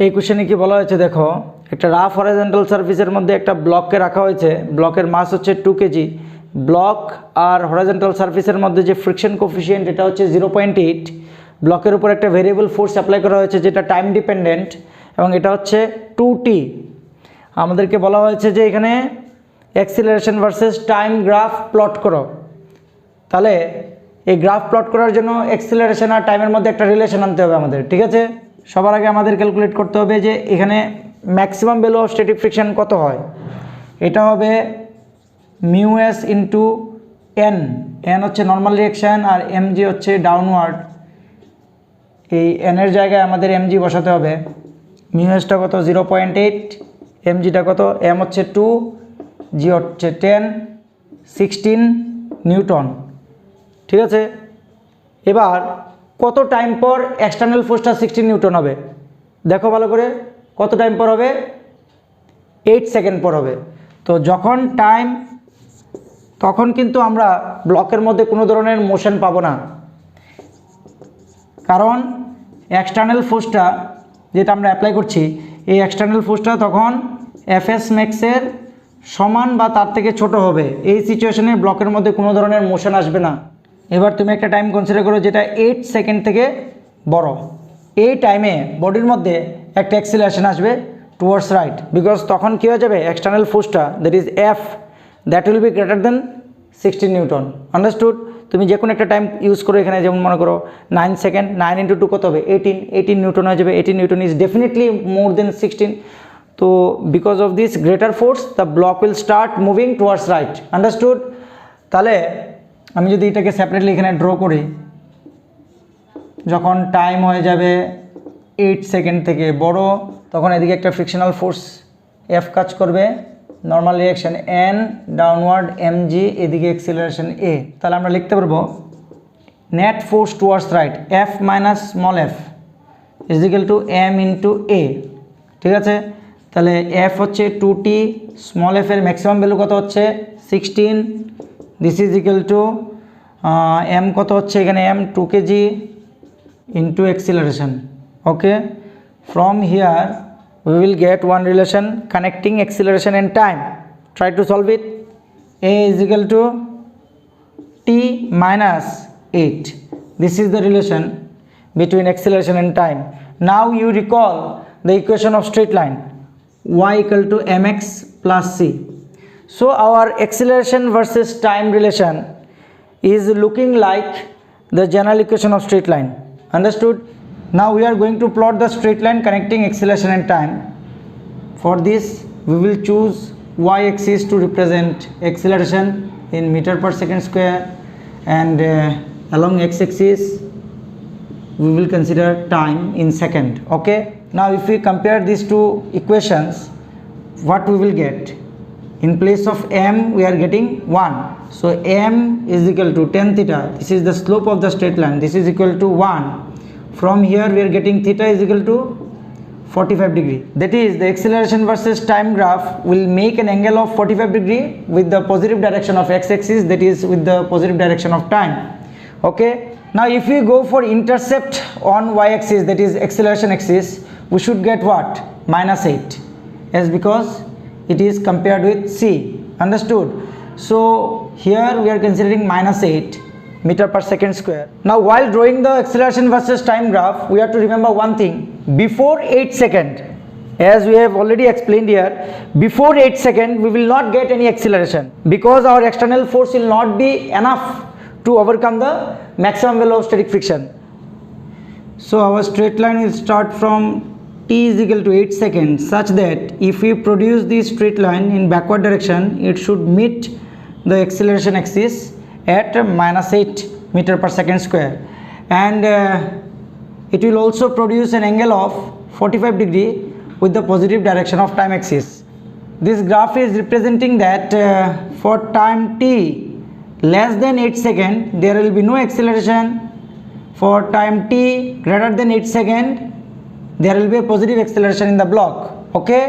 এই কোশ্চেনে কি বলা হয়েছে দেখো, একটা রাফ হরাইজন্টাল সারফেসের মধ্যে একটা ব্লককে রাখা হয়েছে, ব্লকের মাস হচ্ছে 2 কেজি। ব্লক আর হরাইজন্টাল সারফেসের মধ্যে যে ফ্রিকশন কোফিসিয়েন্ট এটা হচ্ছে 0.8। ব্লকের উপর একটা ভেরিয়েবল ফোর্স অ্যাপ্লাই করা হয়েছে যেটা টাইম ডিপেন্ডেন্ট এবং এটা হচ্ছে 2t। আমাদেরকে বলা হয়েছে যে এখানে acceleration versus time graph plot করো। তাহলে এই গ্রাফ প্লট করার জন্য অ্যাক্সিলারেশন আর টাইমের মধ্যে একটা রিলেশন আনতে হবে আমাদের, ঠিক আছে। সবার আগে আমাদের ক্যালকুলেট করতে হবে যে এখানে maximum value of static friction কত হয়। এটা হবে μs ইন্টু এন। এন হচ্ছে নর্মাল রিঅ্যাকশান আর mg হচ্ছে ডাউনওয়ার্ড। এই এনের জায়গায় আমাদের mg বসাতে হবে। μsটা কত 0.8, mgটা কত, m হচ্ছে 2, g হচ্ছে 10, 16 নিউটন, ঠিক আছে। এবার কত টাইম পর এক্সটার্নাল ফোর্সটা 16 নিউটন হবে দেখো ভালো করে, কত টাইম পর হবে, 8 সেকেন্ড পর হবে। তো যখন টাইম, তখন কিন্তু আমরা ব্লকের মধ্যে কোনো ধরনের মোশন পাবো না, কারণ এক্সটার্নাল ফোর্সটা যেটা আমরা অ্যাপ্লাই করছি, এই এক্সটার্নাল ফোর্সটা তখন এফএস ম্যাক্সের সমান বা তার থেকে ছোট হবে। এই সিচুয়েশনে ব্লকের মধ্যে কোনো ধরনের মোশন আসবে না। এবার তুমি একটা টাইম কনসিডার করো যেটা 8 সেকেন্ড থেকে বড়। এই টাইমে বডির মধ্যে একটা অ্যাক্সিলারেশন আসবে টুয়ার্ডস রাইট, বিকজ তখন কী হয়ে যাবে, এক্সটার্নাল ফোর্সটা that is F, that will be greater than 16 newton. Understood. তুমি যে কোনো একটা টাইম ইউজ করো, এখানে যেমন মনে করো 9 সেকেন্ড, 9 ইন্টু 2 কত হবে, 18 নিউটন হয়ে যাবে। 18 নিউটন ইজ ডেফিনেটলি মোর দেন 16। তো because of this greater force the block will start moving towards right. Understood. তাহলে আমি যদি এটাকে সেপারেটলি এখানে ড্র করি, যখন টাইম হয়ে যাবে 8 সেকেন্ড থেকে বড়, তখন এদিকে একটা ফ্রিকশনাল ফোর্স এফ কাজ করবে, normal reaction N, downward m g, এদিকে অ্যাক্সিলারেশন এ। তাহলে আমরা লিখতে পারবো net force towards right F minus small f is equal to m into a, ঠিক আছে। তাহলে এফ হচ্ছে 2t, স্মল এফ এর ম্যাক্সিমাম ভ্যালু কত হচ্ছে 16, this is equal to m কত হচ্ছে এখানে, m 2 kg into acceleration. Okay, from here we will get one relation connecting acceleration and time. Try to solve it. A is equal to t minus 8. This is the relation between acceleration and time. Now you recall the equation of straight line, y equal to mx plus c. So our acceleration versus time relation is looking like the general equation of straight line. Understood? Now we are going to plot the straight line connecting acceleration and time. For this we will choose y-axis to represent acceleration in meter per second square, and along x-axis we will consider time in second. Okay, now if we compare these two equations, what we will get, in place of m we are getting 1. So m is equal to tan theta, this is the slope of the straight line, this is equal to 1. From here we are getting theta is equal to 45 degree. That is, the acceleration versus time graph will make an angle of 45 degree with the positive direction of x-axis, that is with the positive direction of time. Okay, now if we go for intercept on y-axis, that is acceleration axis, we should get what, -8, as because it is compared with c. Understood? So here we are considering -8 meter per second square. Now while drawing the acceleration versus time graph, we have to remember one thing. Before 8 second, as we have already explained here, before 8 second we will not get any acceleration, because our external force will not be enough to overcome the maximum value of static friction. So our straight line will start from t is equal to 8 seconds, such that if we produce this straight line in backward direction, it should meet the acceleration axis at -8 meter per second square, and it will also produce an angle of 45 degree with the positive direction of time axis. This graph is representing that for time t less than 8 second there will be no acceleration. For time t greater than 8 second there will be a positive acceleration in the block. Okay.